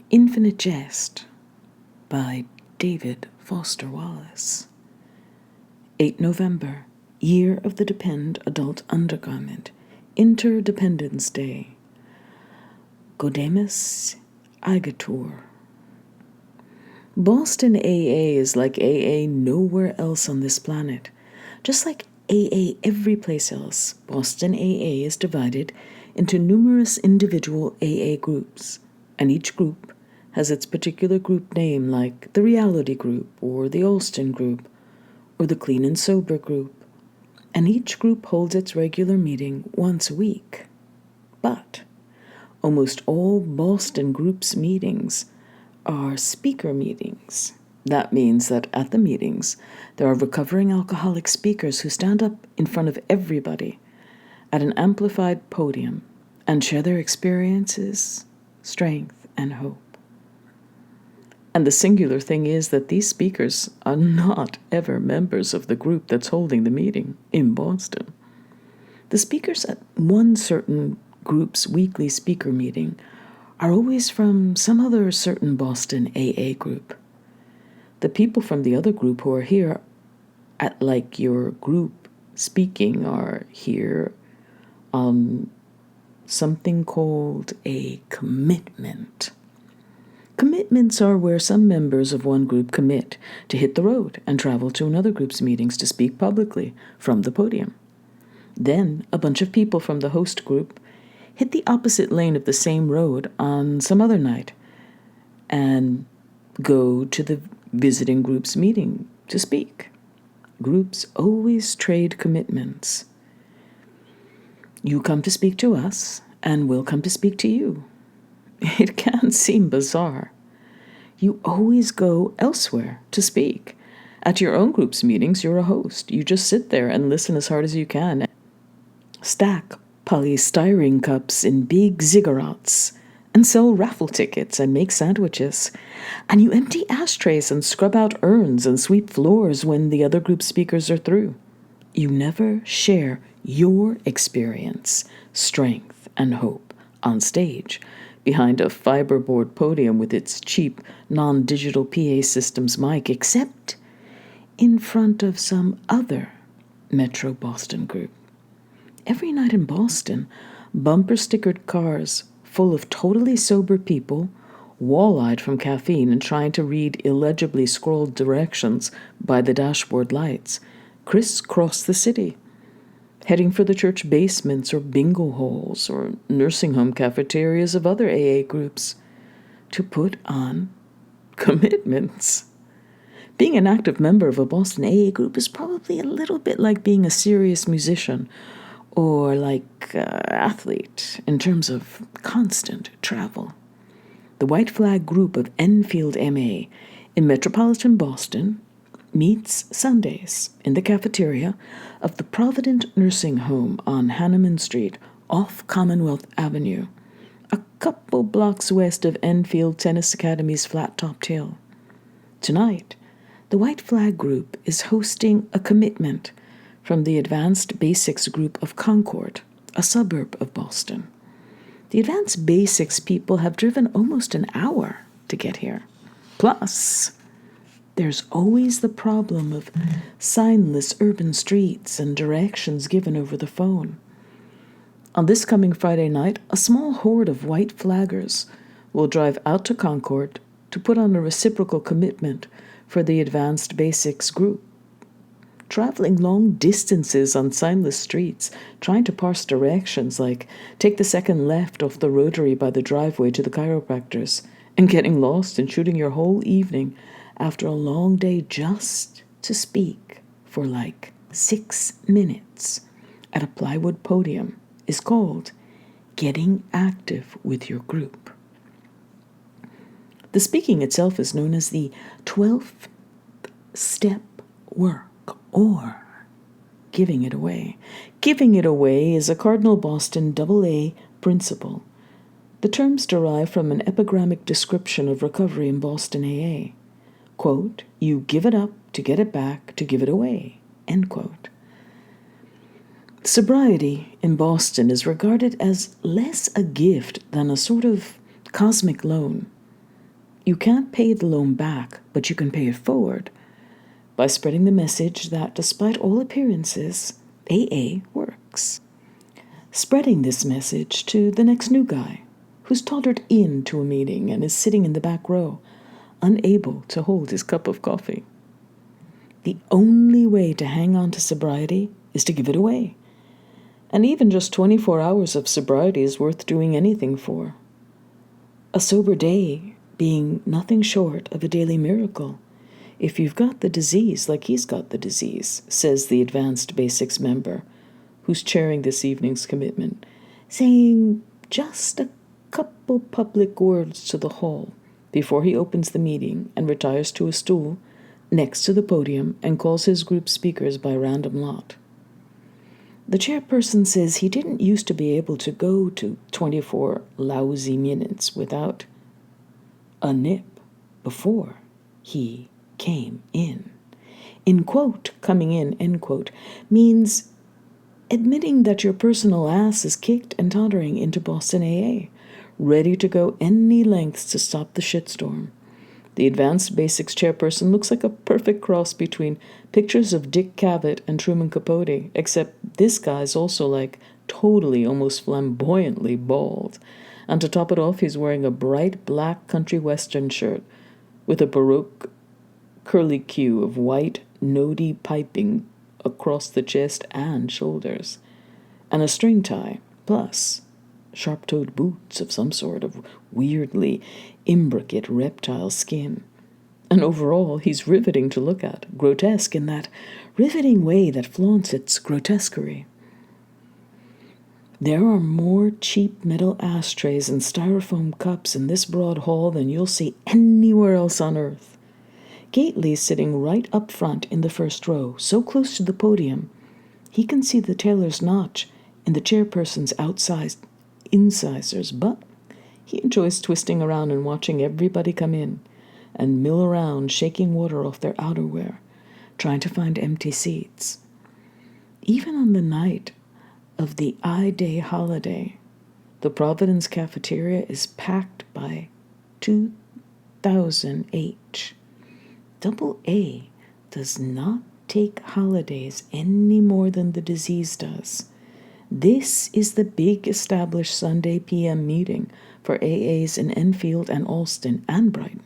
Infinite Jest by David Foster Wallace. 8 November, Year of the Depend Adult Undergarment, Interdependence Day. Godemus Igator. Boston AA is like AA nowhere else on this planet. Just like AA every place else, Boston AA is divided into numerous individual AA groups, and each group has its particular group name, like the Reality Group, or the Alston Group, or the Clean and Sober Group, and each group holds its regular meeting once a week. But almost all Boston groups' meetings are speaker meetings. That means that at the meetings, there are recovering alcoholic speakers who stand up in front of everybody at an amplified podium and share their experiences, strength, and hope. And the singular thing is that these speakers are not ever members of the group that's holding the meeting in Boston. The speakers at one certain group's weekly speaker meeting are always from some other certain Boston AA group. The people from the other group who are here at like your group speaking are here on something called a commitment. Commitments are where some members of one group commit to hit the road and travel to another group's meetings to speak publicly from the podium. Then a bunch of people from the host group hit the opposite lane of the same road on some other night and go to the visiting group's meeting to speak. Groups always trade commitments. You come to speak to us, and we'll come to speak to you. It can seem bizarre. You always go elsewhere to speak. At your own group's meetings, you're a host. You just sit there and listen as hard as you can. Stack polystyrene cups in big ziggurats and sell raffle tickets and make sandwiches. And you empty ashtrays and scrub out urns and sweep floors when the other group speakers are through. You never share your experience, strength, and hope on stage behind a fiberboard podium with its cheap, non-digital PA systems mic, except in front of some other Metro Boston group. Every night in Boston, bumper-stickered cars full of totally sober people, wall-eyed from caffeine and trying to read illegibly scrawled directions by the dashboard lights, crisscross the city, heading for the church basements or bingo halls or nursing home cafeterias of other AA groups to put on commitments. Being an active member of a Boston AA group is probably a little bit like being a serious musician or like an athlete in terms of constant travel. The White Flag group of Enfield MA in metropolitan Boston meets Sundays in the cafeteria of the Provident Nursing Home on Hanneman Street off Commonwealth Avenue, a couple blocks west of Enfield Tennis Academy's flat-topped hill. Tonight, the White Flag group is hosting a commitment from the Advanced Basics group of Concord, a suburb of Boston. The Advanced Basics people have driven almost an hour to get here. Plus, there's always the problem of signless urban streets and directions given over the phone. On this coming Friday night, a small horde of white flaggers will drive out to Concord to put on a reciprocal commitment for the Advanced Basics group. Traveling long distances on signless streets, trying to parse directions like take the second left off the rotary by the driveway to the chiropractor's, and getting lost and shooting your whole evening after a long day just to speak for like 6 minutes at a plywood podium is called getting active with your group. The speaking itself is known as the 12th step work, or giving it away. Giving it away is a Cardinal Boston AA principle. The terms derive from an epigrammic description of recovery in Boston AA. Quote, you give it up to get it back to give it away, end quote. Sobriety in Boston is regarded as less a gift than a sort of cosmic loan. You can't pay the loan back, but you can pay it forward by spreading the message that, despite all appearances, AA works. Spreading this message to the next new guy who's tottered into a meeting and is sitting in the back row, unable to hold his cup of coffee. The only way to hang on to sobriety is to give it away. And even just 24 hours of sobriety is worth doing anything for. A sober day being nothing short of a daily miracle. If you've got the disease like he's got the disease, says the Advanced Basics member, who's chairing this evening's commitment, saying just a couple public words to the hall before he opens the meeting and retires to a stool next to the podium and calls his group speakers by random lot. The chairperson says he didn't used to be able to go to 24 lousy minutes without a nip before he came in. In quote, coming in, end quote, means admitting that your personal ass is kicked and tottering into Boston AA, ready to go any lengths to stop the shitstorm. The Advanced Basics chairperson looks like a perfect cross between pictures of Dick Cavett and Truman Capote, except this guy's also like totally, almost flamboyantly bald. And to top it off, he's wearing a bright black country western shirt with a Baroque curly cue of white noddy piping across the chest and shoulders, and a string tie, plus sharp-toed boots of some sort of weirdly imbricate reptile skin. And overall, he's riveting to look at, grotesque in that riveting way that flaunts its grotesquerie. There are more cheap metal ashtrays and styrofoam cups in this broad hall than you'll see anywhere else on earth. Gately's sitting right up front in the first row, so close to the podium, he can see the tailor's notch in the chairperson's outsized incisors, but he enjoys twisting around and watching everybody come in and mill around, shaking water off their outerwear, trying to find empty seats. Even on the night of the I-Day holiday, the Providence cafeteria is packed by 2,000 H. Double A does not take holidays any more than the disease does. This is the big established Sunday PM meeting for AAs in Enfield and Alston and Brighton.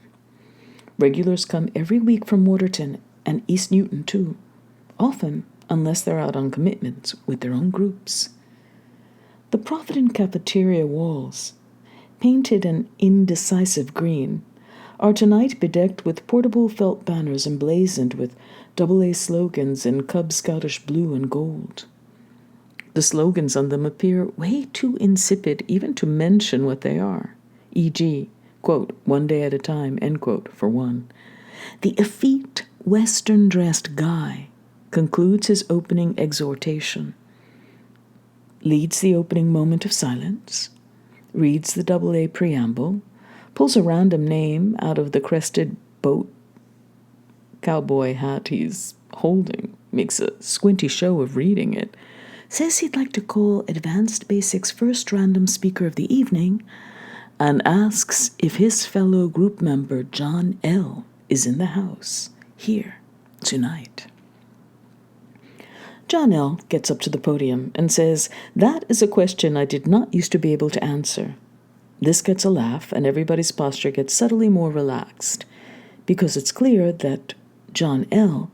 Regulars come every week from Waterton and East Newton too, often unless they're out on commitments with their own groups. The Provident cafeteria walls, painted an indecisive green, are tonight bedecked with portable felt banners emblazoned with AA slogans in Cub Scoutish blue and gold. The slogans on them appear way too insipid even to mention what they are, e.g., quote, one day at a time, end quote, for one. The effete, Western-dressed guy concludes his opening exhortation, leads the opening moment of silence, reads the AA preamble, pulls a random name out of the crested boat cowboy hat he's holding, makes a squinty show of reading it, says he'd like to call Advanced Basics first random speaker of the evening, and asks if his fellow group member John L. is in the house here tonight. John L. gets up to the podium and says, "That is a question I did not used to be able to answer." This gets a laugh, and everybody's posture gets subtly more relaxed, because it's clear that John L.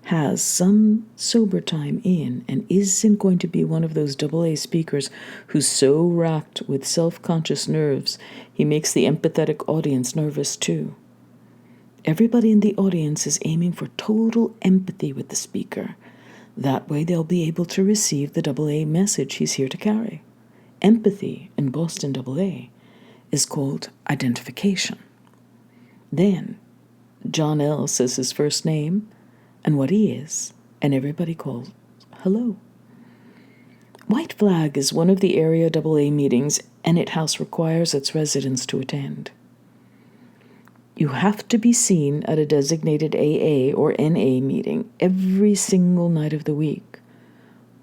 has some sober time in and isn't going to be one of those AA speakers who's so racked with self-conscious nerves he makes the empathetic audience nervous too. Everybody in the audience is aiming for total empathy with the speaker. That way they'll be able to receive the AA message he's here to carry. Empathy in Boston AA is called identification. Then John L. says his first name and what he is, and everybody calls hello. White Flag is one of the area AA meetings Ennet House requires its residents to attend. You have to be seen at a designated AA or NA meeting every single night of the week,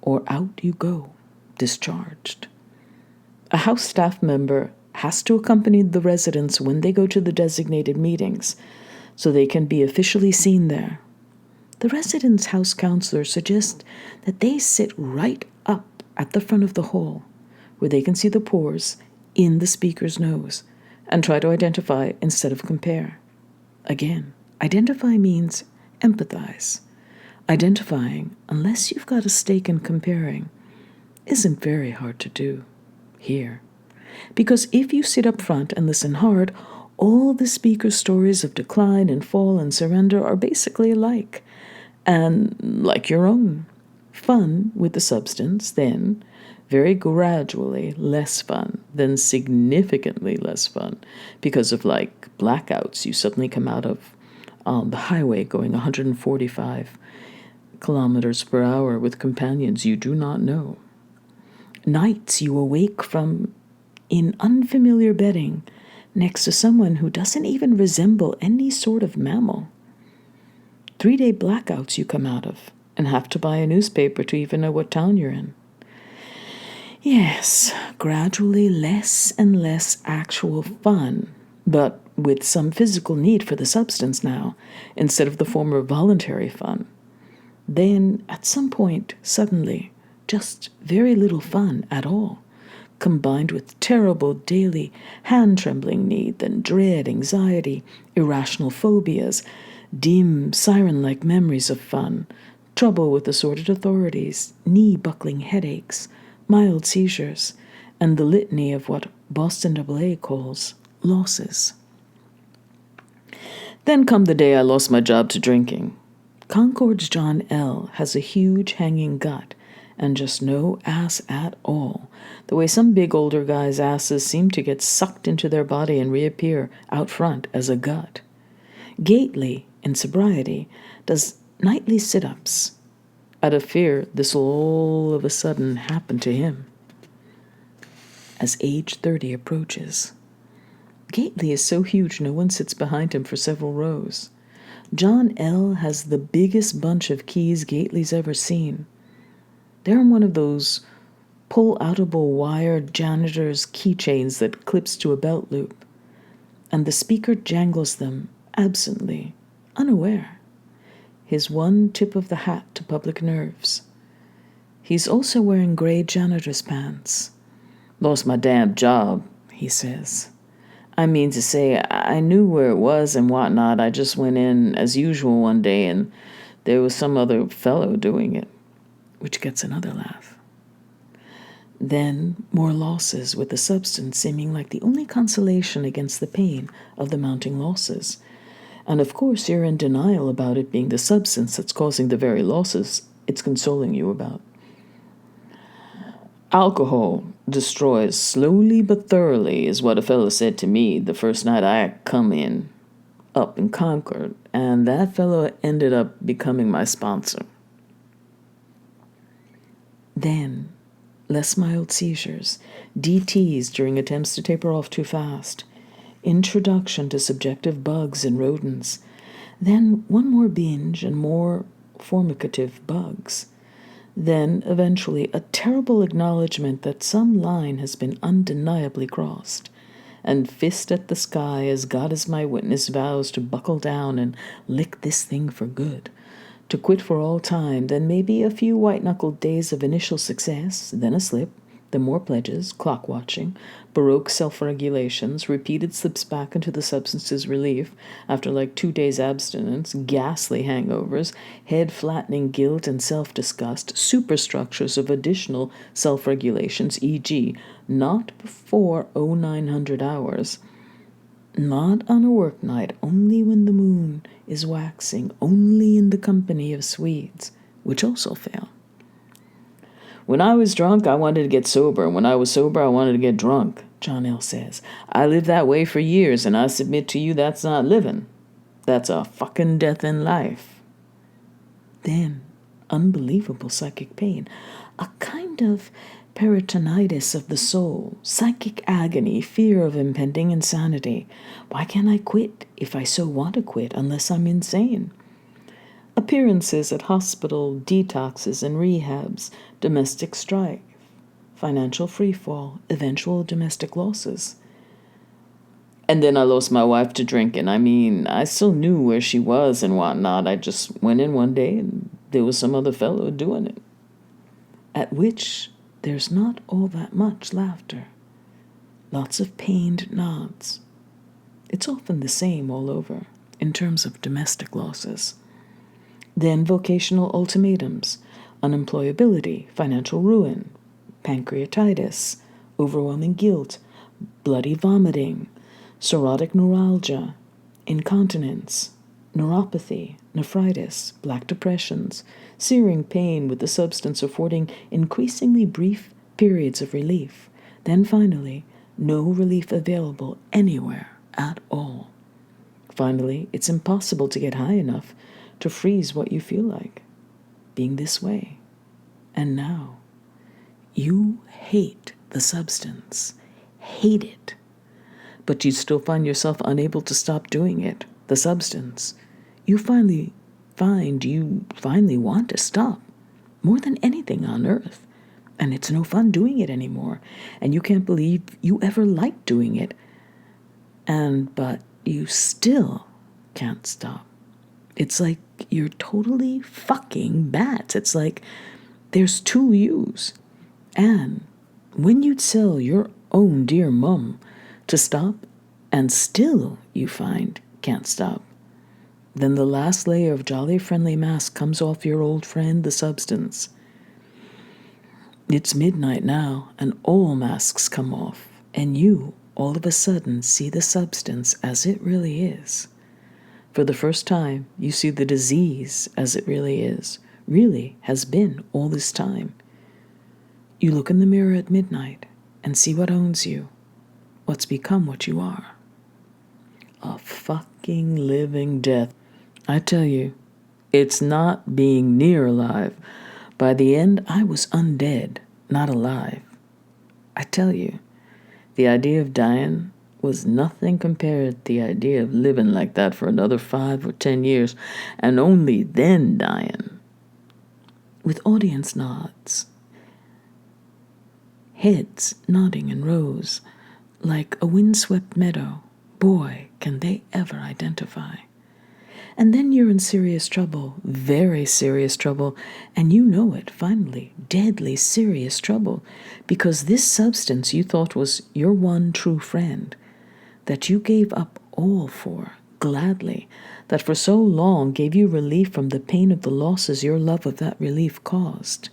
or out you go, discharged. A house staff member has to accompany the residents when they go to the designated meetings so they can be officially seen there. The residents' house counselor suggests that they sit right up at the front of the hall where they can see the pores in the speaker's nose and try to identify instead of compare. Again, identify means empathize. Identifying, unless you've got a stake in comparing, isn't very hard to do here. Because if you sit up front and listen hard, all the speaker's stories of decline and fall and surrender are basically alike, and like your own. Fun with the substance, then very gradually less fun, then significantly less fun because of like blackouts you suddenly come out of on the highway going 145 kilometers per hour with companions you do not know. Nights you awake from in unfamiliar bedding next to someone who doesn't even resemble any sort of mammal. 3-day blackouts you come out of and have to buy a newspaper to even know what town you're in. Yes, gradually less and less actual fun, but with some physical need for the substance now, instead of the former voluntary fun. Then, at some point, suddenly, just very little fun at all, combined with terrible daily hand-trembling need, then dread, anxiety, irrational phobias, dim, siren-like memories of fun, trouble with assorted authorities, knee-buckling headaches, mild seizures, and the litany of what Boston AA calls losses. Then come the day I lost my job to drinking. Concord's John L. has a huge hanging gut and just no ass at all, the way some big older guys' asses seem to get sucked into their body and reappear out front as a gut. Gately, in sobriety, does nightly sit-ups, out of fear this will all of a sudden happen to him. As age 30 approaches, Gately is so huge no one sits behind him for several rows. John L. has the biggest bunch of keys Gately's ever seen. They're on one of those pull-outable wired janitor's keychains that clips to a belt loop, and the speaker jangles them absently, unaware. His one tip of the hat to public nerves. He's also wearing gray janitor's pants. Lost my damn job, he says. I mean to say, I knew where it was and whatnot. I just went in as usual one day and there was some other fellow doing it, which gets another laugh. Then more losses, with the substance seeming like the only consolation against the pain of the mounting losses. And of course you're in denial about it being the substance that's causing the very losses it's consoling you about. Alcohol destroys slowly but thoroughly is what a fellow said to me the first night I come in up in Concord, and that fellow ended up becoming my sponsor. Then, less mild seizures, DTs during attempts to taper off too fast, introduction to subjective bugs and rodents, then one more binge and more formicative bugs. Then, eventually, a terrible acknowledgement that some line has been undeniably crossed, and fist at the sky as God is my witness vows to buckle down and lick this thing for good, to quit for all time, then maybe a few white-knuckled days of initial success, then a slip, then more pledges, clock-watching, Baroque self-regulations, repeated slips back into the substance's relief after like 2 days abstinence, ghastly hangovers, head-flattening guilt and self-disgust, superstructures of additional self-regulations, e.g., not before 0900 hours, not on a work night, only when the moon is waxing, only in the company of Swedes, which also fail. When I was drunk, I wanted to get sober, and when I was sober, I wanted to get drunk, John L. says. I lived that way for years, and I submit to you that's not living. That's a fucking death in life. Then, unbelievable psychic pain, a kind of peritonitis of the soul, psychic agony, fear of impending insanity. Why can't I quit if I so want to quit unless I'm insane? Appearances at hospital, detoxes and rehabs, domestic strife, financial freefall, eventual domestic losses. And then I lost my wife to drinking. I mean, I still knew where she was and whatnot. I just went in one day and there was some other fellow doing it. At which there's not all that much laughter. Lots of pained nods. It's often the same all over in terms of domestic losses. Then vocational ultimatums, unemployability, financial ruin, pancreatitis, overwhelming guilt, bloody vomiting, cirrhotic neuralgia, incontinence, neuropathy, nephritis, black depressions, searing pain with the substance affording increasingly brief periods of relief. Then finally, no relief available anywhere at all. Finally, it's impossible to get high enough to freeze what you feel like, being this way. And now, you hate the substance, hate it, but you still find yourself unable to stop doing it, the substance. You finally want to stop, more than anything on earth. And it's no fun doing it anymore. And you can't believe you ever liked doing it. But you still can't stop. It's like you're totally fucking bats. It's like there's two yous. And when you'd sell your own dear mum to stop, and still you find can't stop, then the last layer of jolly friendly mask comes off your old friend, the substance. It's midnight now, and all masks come off, and you, all of a sudden, see the substance as it really is. For the first time, you see the disease as it really is, really has been all this time. You look in the mirror at midnight and see what owns you, what's become what you are. A fucking living death. I tell you, it's not being near alive. By the end, I was undead, not alive. I tell you, the idea of dying was nothing compared to the idea of living like that for another 5 or 10 years, and only then dying. With audience nods, heads nodding in rows, like a windswept meadow. Boy, can they ever identify. And then you're in serious trouble, very serious trouble, and you know it, finally, deadly serious trouble, because this substance you thought was your one true friend, that you gave up all for, gladly, that for so long gave you relief from the pain of the losses your love of that relief caused.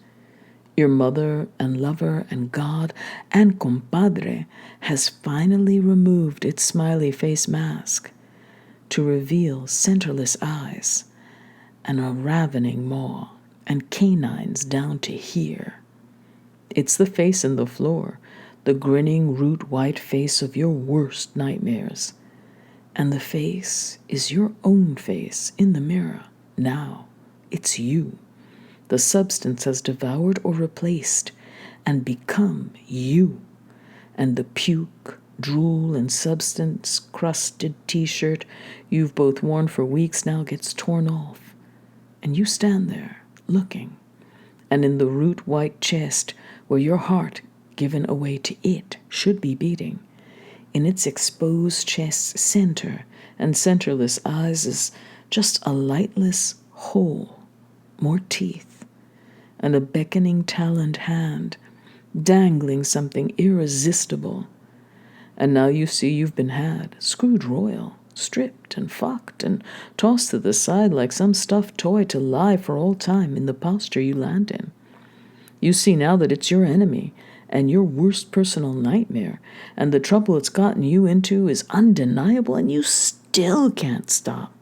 Your mother and lover and God and compadre has finally removed its smiley face mask to reveal centerless eyes and a ravening maw and canines down to here. It's the face in the floor, the grinning root white face of your worst nightmares. And the face is your own face in the mirror. Now, it's you. The substance has devoured or replaced and become you. And the puke, drool, and substance-crusted t-shirt you've both worn for weeks now gets torn off. And you stand there, looking. And in the root-white chest, where your heart, given away to it, should be beating, in its exposed chest's center and centerless eyes is just a lightless hole, more teeth, and a beckoning taloned hand, dangling something irresistible. And now you see you've been had, screwed royal, stripped and fucked and tossed to the side like some stuffed toy to lie for all time in the posture you land in. You see now that it's your enemy and your worst personal nightmare, and the trouble it's gotten you into is undeniable, and you still can't stop.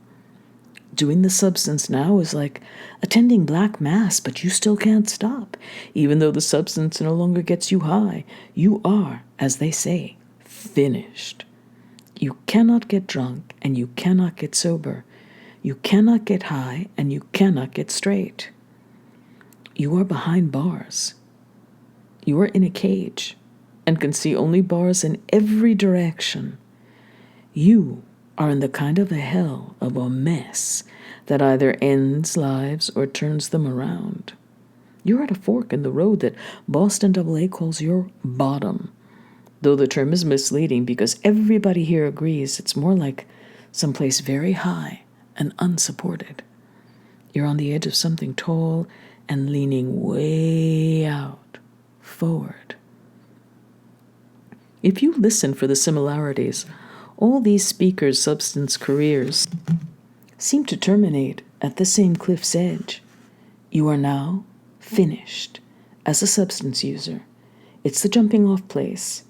Doing the substance now is like attending Black Mass, but you still can't stop. Even though the substance no longer gets you high, you are, as they say, finished. You cannot get drunk, and you cannot get sober. You cannot get high, and you cannot get straight. You are behind bars. You are in a cage and can see only bars in every direction. You are in the kind of a hell of a mess that either ends lives or turns them around. You're at a fork in the road that Boston AA calls your bottom, though the term is misleading because everybody here agrees it's more like someplace very high and unsupported. You're on the edge of something tall and leaning way out, forward. If you listen for the similarities, all these speakers' substance careers seem to terminate at the same cliff's edge. You are now finished as a substance user. It's the jumping off place.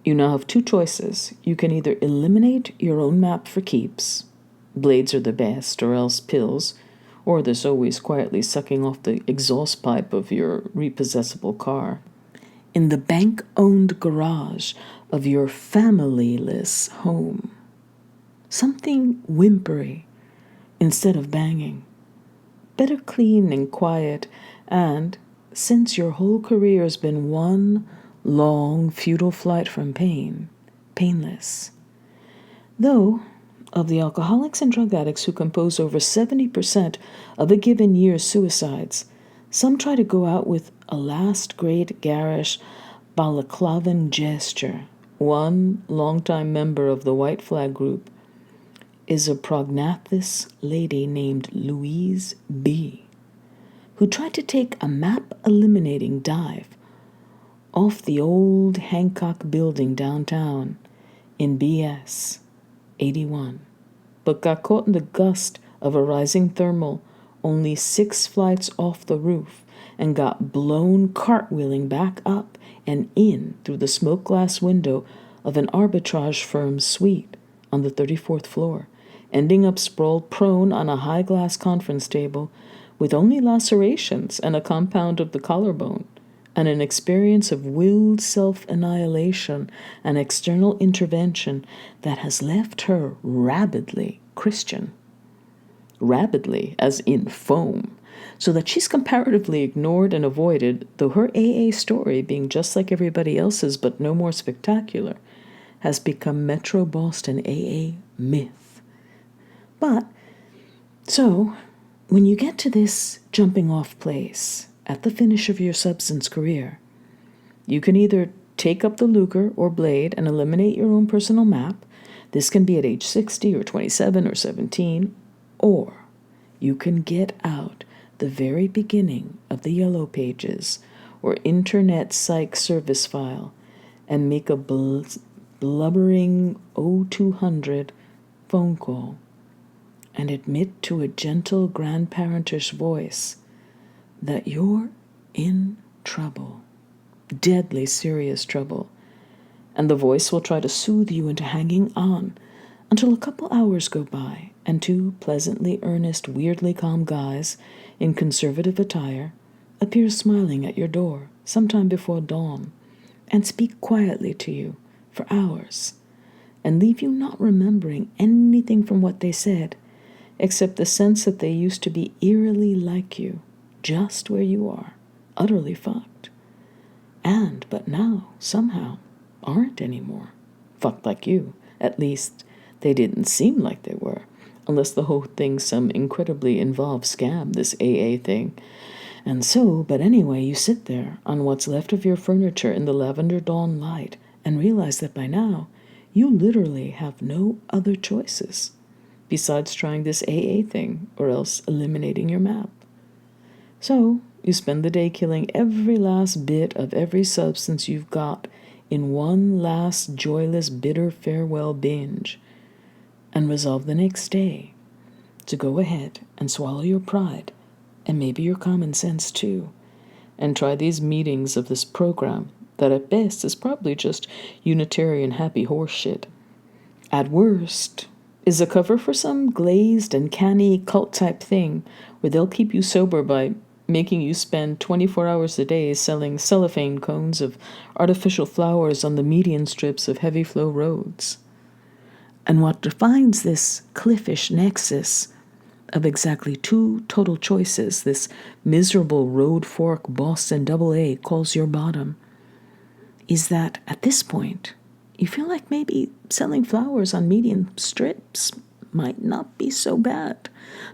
You now have two choices. You can either eliminate your own map for keeps, blades are the best, or else pills, or there's always quietly sucking off the exhaust pipe of your repossessable car, in the bank-owned garage of your familyless home. Something whimpery instead of banging. Better clean and quiet, and since your whole career has been one long, futile flight from pain, painless. Though, of the alcoholics and drug addicts who compose over 70% of a given year's suicides, some try to go out with a last great garish balaclavan gesture. One longtime member of the White Flag group is a prognathous lady named Louise B., who tried to take a map-eliminating dive off the old Hancock building downtown in BS 81, but got caught in the gust of a rising thermal only 6 flights off the roof and got blown cartwheeling back up and in through the smoke glass window of an arbitrage firm's suite on the 34th floor, ending up sprawled prone on a high glass conference table with only lacerations and a compound of the collarbone, and an experience of willed self-annihilation and external intervention that has left her rabidly Christian. Rabidly, as in foam, so that she's comparatively ignored and avoided, though her AA story, being just like everybody else's but no more spectacular, has become Metro Boston AA myth. But, so, when you get to this jumping off place at the finish of your substance career, you can either take up the Luger or blade and eliminate your own personal map. This can be at age 60 or 27 or 17, or you can get out the very beginning of the Yellow Pages or Internet Psych service file and make a blubbering 0200 phone call and admit to a gentle grandparentish voice that you're in trouble, deadly serious trouble, and the voice will try to soothe you into hanging on until a couple hours go by and two pleasantly earnest, weirdly calm guys in conservative attire appear smiling at your door sometime before dawn and speak quietly to you for hours and leave you not remembering anything from what they said except the sense that they used to be eerily like you, just where you are, utterly fucked. But now, somehow, aren't anymore. Fucked like you. At least, they didn't seem like they were, unless the whole thing's some incredibly involved scam, this AA thing. And so, but anyway, you sit there on what's left of your furniture in the lavender dawn light and realize that by now, you literally have no other choices besides trying this AA thing or else eliminating your map. So, you spend the day killing every last bit of every substance you've got in one last joyless, bitter farewell binge, and resolve the next day to go ahead and swallow your pride, and maybe your common sense too, and try these meetings of this program that at best is probably just Unitarian happy horse shit. At worst, is a cover for some glazed and canny cult-type thing where they'll keep you sober by making you spend 24 hours a day selling cellophane cones of artificial flowers on the median strips of heavy-flow roads. And what defines this cliffish nexus of exactly two total choices this miserable road fork Boston AA calls your bottom is that at this point, you feel like maybe selling flowers on median strips might not be so bad,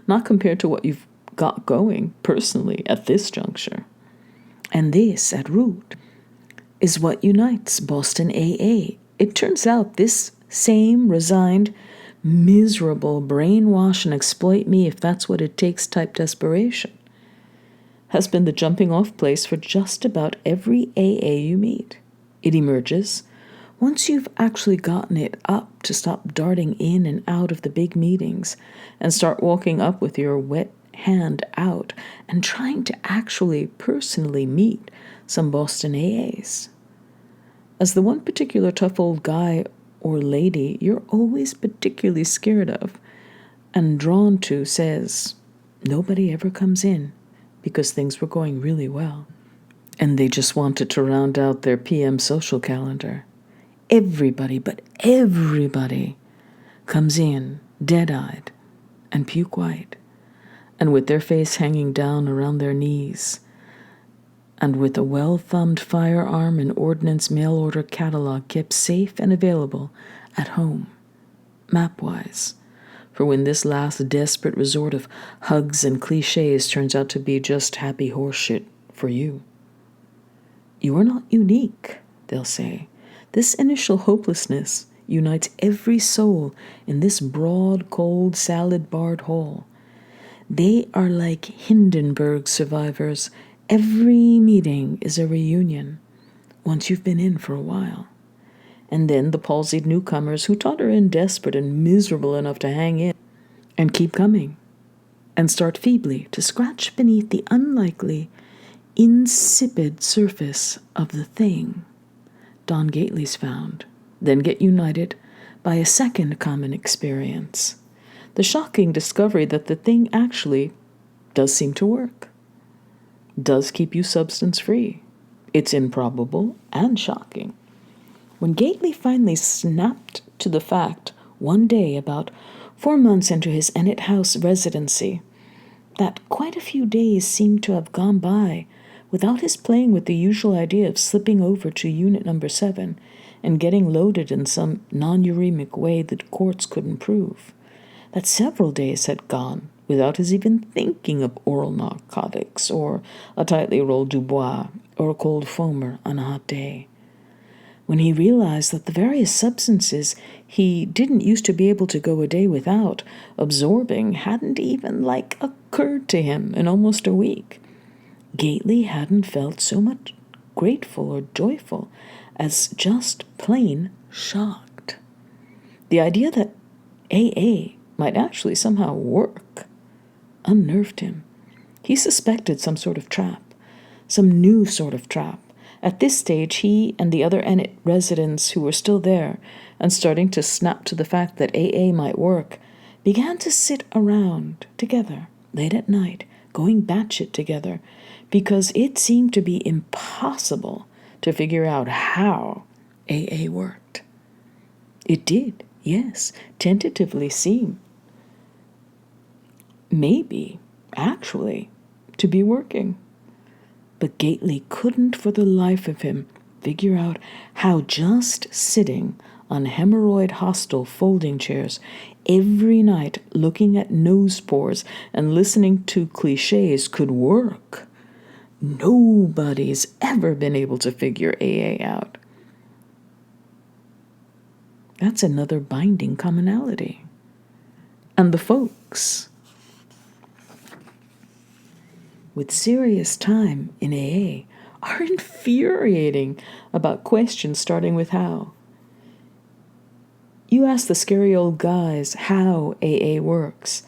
not compared to what you've got going personally at this juncture. And this, at root, is what unites Boston AA. It turns out this same resigned, miserable, brainwash and exploit me if that's what it takes type desperation has been the jumping off place for just about every AA you meet. It emerges once you've actually gotten it up to stop darting in and out of the big meetings and start walking up with your wet hand out and trying to actually personally meet some Boston AAs. As the one particular tough old guy or lady you're always particularly scared of and drawn to says, nobody ever comes in because things were going really well. And they just wanted to round out their PM social calendar. Everybody, but everybody, comes in dead-eyed and puke white, and with their face hanging down around their knees, and with a well-thumbed firearm and ordnance mail-order catalog kept safe and available at home, map-wise, for when this last desperate resort of hugs and cliches turns out to be just happy horseshit for you. You are not unique, they'll say. This initial hopelessness unites every soul in this broad, cold, salad-barred hall. They are like Hindenburg survivors. Every meeting is a reunion, once you've been in for a while. And then the palsied newcomers who totter in desperate and miserable enough to hang in and keep coming and start feebly to scratch beneath the unlikely, insipid surface of the thing Don Gately's found, then get united by a second common experience, the shocking discovery that the thing actually does seem to work, does keep you substance-free. It's improbable and shocking. When Gately finally snapped to the fact one day about 4 months into his Ennet House residency that quite a few days seemed to have gone by without his playing with the usual idea of slipping over to Unit Number 7 and getting loaded in some non-uremic way that courts couldn't prove, that several days had gone without his even thinking of oral narcotics or a tightly rolled Dubois or a cold foamer on a hot day, when he realized that the various substances he didn't used to be able to go a day without absorbing hadn't even, occurred to him in almost a week. Gately hadn't felt so much grateful or joyful as just plain shocked. The idea that AA might actually somehow work unnerved him. He suspected some sort of trap, some new sort of trap. At this stage, he and the other Ennet residents who were still there and starting to snap to the fact that AA might work began to sit around together late at night, going batshit together, because it seemed to be impossible to figure out how AA worked. It did, yes, tentatively seem, maybe, actually, to be working. But Gately couldn't for the life of him figure out how just sitting on hemorrhoid hostile folding chairs every night looking at nose pores and listening to cliches could work. Nobody's ever been able to figure AA out. That's another binding commonality. And the folks with serious time in AA are infuriating about questions starting with how. You ask the scary old guys how AA works,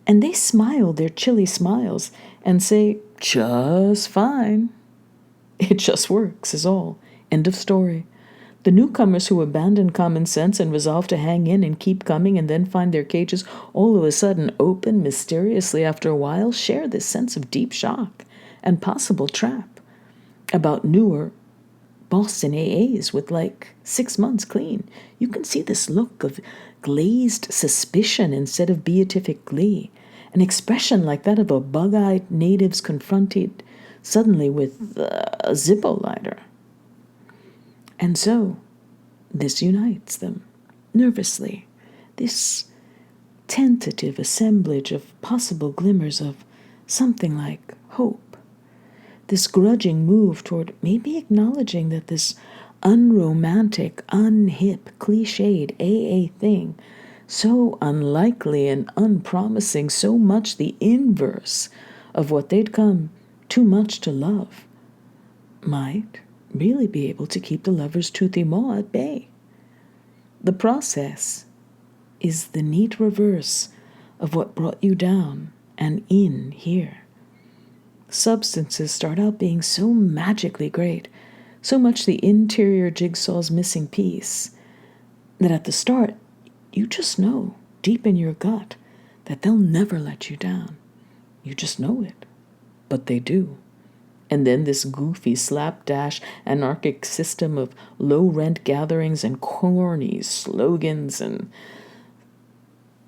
and they smile their chilly smiles and say, just fine. It just works, is all. End of story. The newcomers who abandon common sense and resolve to hang in and keep coming and then find their cages all of a sudden open mysteriously after a while share this sense of deep shock and possible trap about newer Boston AAs with 6 months clean. You can see this look of glazed suspicion instead of beatific glee, an expression like that of a bug-eyed natives confronted suddenly with a Zippo lighter. And so, this unites them, nervously, this tentative assemblage of possible glimmers of something like hope. This grudging move toward maybe acknowledging that this unromantic, unhip, cliched AA thing, so unlikely and unpromising, so much the inverse of what they'd come too much to love, might really be able to keep the lover's toothy maw at bay. The process is the neat reverse of what brought you down and in here. Substances start out being so magically great, so much the interior jigsaw's missing piece, that at the start, you just know, deep in your gut, that they'll never let you down. You just know it. But they do. And then this goofy, slapdash, anarchic system of low-rent gatherings and corny slogans and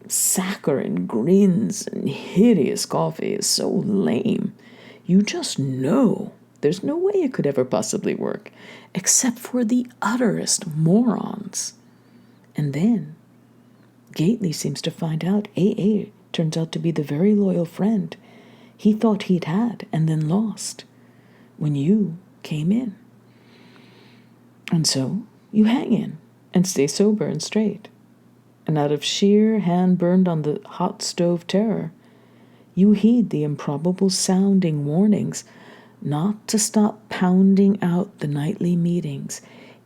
saccharine grins and hideous coffee is so lame. You just know there's no way it could ever possibly work, except for the utterest morons. And then Gately seems to find out AA turns out to be the very loyal friend he thought he'd had and then lost when you came in. And so you hang in and stay sober and straight. And out of sheer hand burned on the hot stove terror, you heed the improbable sounding warnings not to stop pounding out the nightly meetings,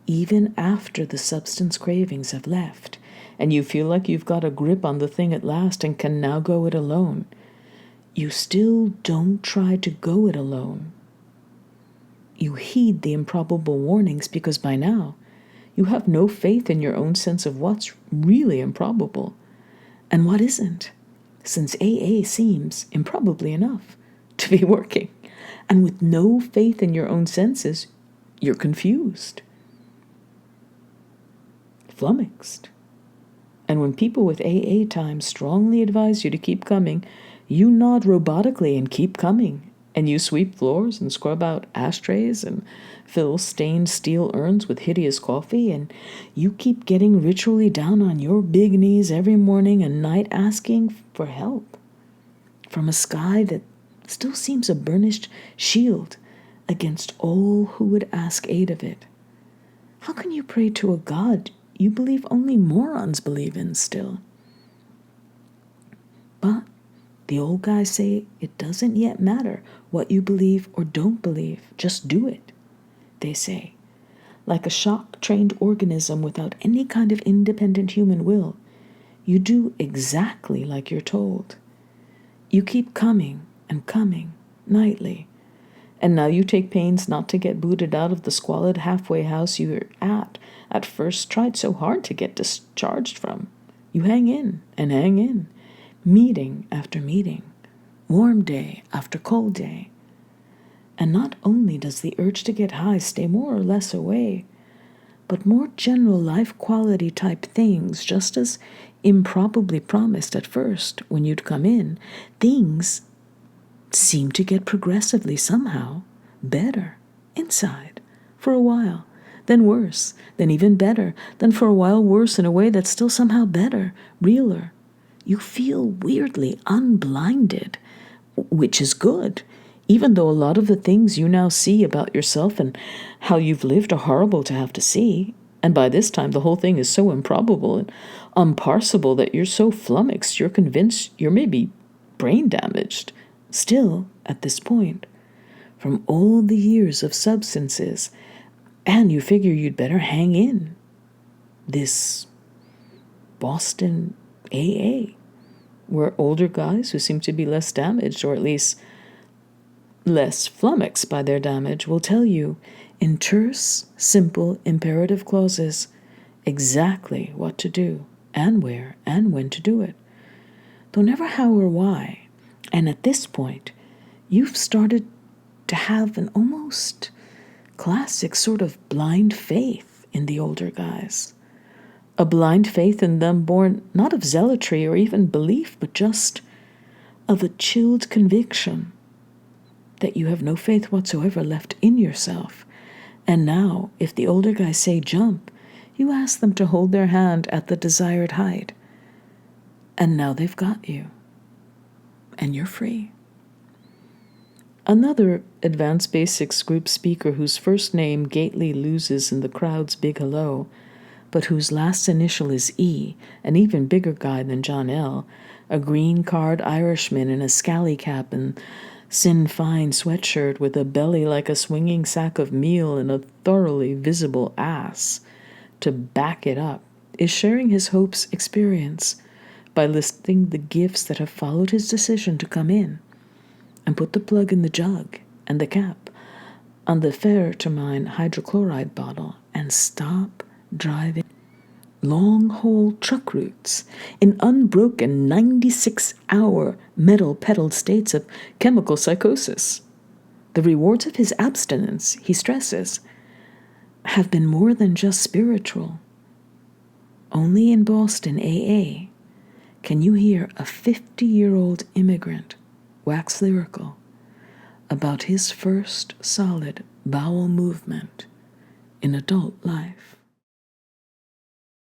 even after the substance cravings have left, and you feel like you've got a grip on the thing at last and can now go it alone. You still don't try to go it alone. You heed the improbable warnings because by now you have no faith in your own sense of what's really improbable and what isn't, since AA seems, improbably enough, to be working. And with no faith in your own senses, you're confused, flummoxed. And when people with AA time strongly advise you to keep coming, you nod robotically and keep coming. And you sweep floors and scrub out ashtrays and fill stained steel urns with hideous coffee, and you keep getting ritually down on your big knees every morning and night asking for help from a sky that still seems a burnished shield against all who would ask aid of it. How can you pray to a God you believe only morons believe in still? But the old guys say it doesn't yet matter what you believe or don't believe. Just do it, they say. Like a shock-trained organism without any kind of independent human will, you do exactly like you're told. You keep coming and coming nightly. And now you take pains not to get booted out of the squalid halfway house you're at first tried so hard to get discharged from. You hang in and hang in, meeting after meeting, warm day after cold day. And not only does the urge to get high stay more or less away, but more general life quality type things, just as improbably promised at first when you'd come in, things seem to get progressively somehow better inside for a while, then worse, then even better, then for a while worse in a way that's still somehow better, realer. You feel weirdly unblinded, which is good, even though a lot of the things you now see about yourself and how you've lived are horrible to have to see. And by this time, the whole thing is so improbable and unparsable that you're so flummoxed, you're convinced you're maybe brain damaged. Still, at this point, from all the years of substances, and you figure you'd better hang in this Boston AA, where older guys who seem to be less damaged, or at least less flummoxed by their damage, will tell you in terse, simple, imperative clauses exactly what to do, and where, and when to do it, though never how or why. And at this point, you've started to have an almost classic sort of blind faith in the older guys. A blind faith in them born not of zealotry or even belief, but just of a chilled conviction that you have no faith whatsoever left in yourself. And now, if the older guys say jump, you ask them to hold their hand at the desired height. And now they've got you. And you're free. Another advanced basics group speaker whose first name Gately loses in the crowd's big hello, but whose last initial is E, an even bigger guy than John L., a green-card Irishman in a scally cap and Sinn Féin sweatshirt with a belly like a swinging sack of meal and a thoroughly visible ass to back it up, is sharing his Hope's experience by listing the gifts that have followed his decision to come in and put the plug in the jug and the cap on the ferritamine hydrochloride bottle and stop driving long-haul truck routes in unbroken 96-hour metal-pedaled states of chemical psychosis. The rewards of his abstinence, he stresses, have been more than just spiritual. Only in Boston AA can you hear a 50-year-old immigrant wax lyrical about his first solid bowel movement in adult life.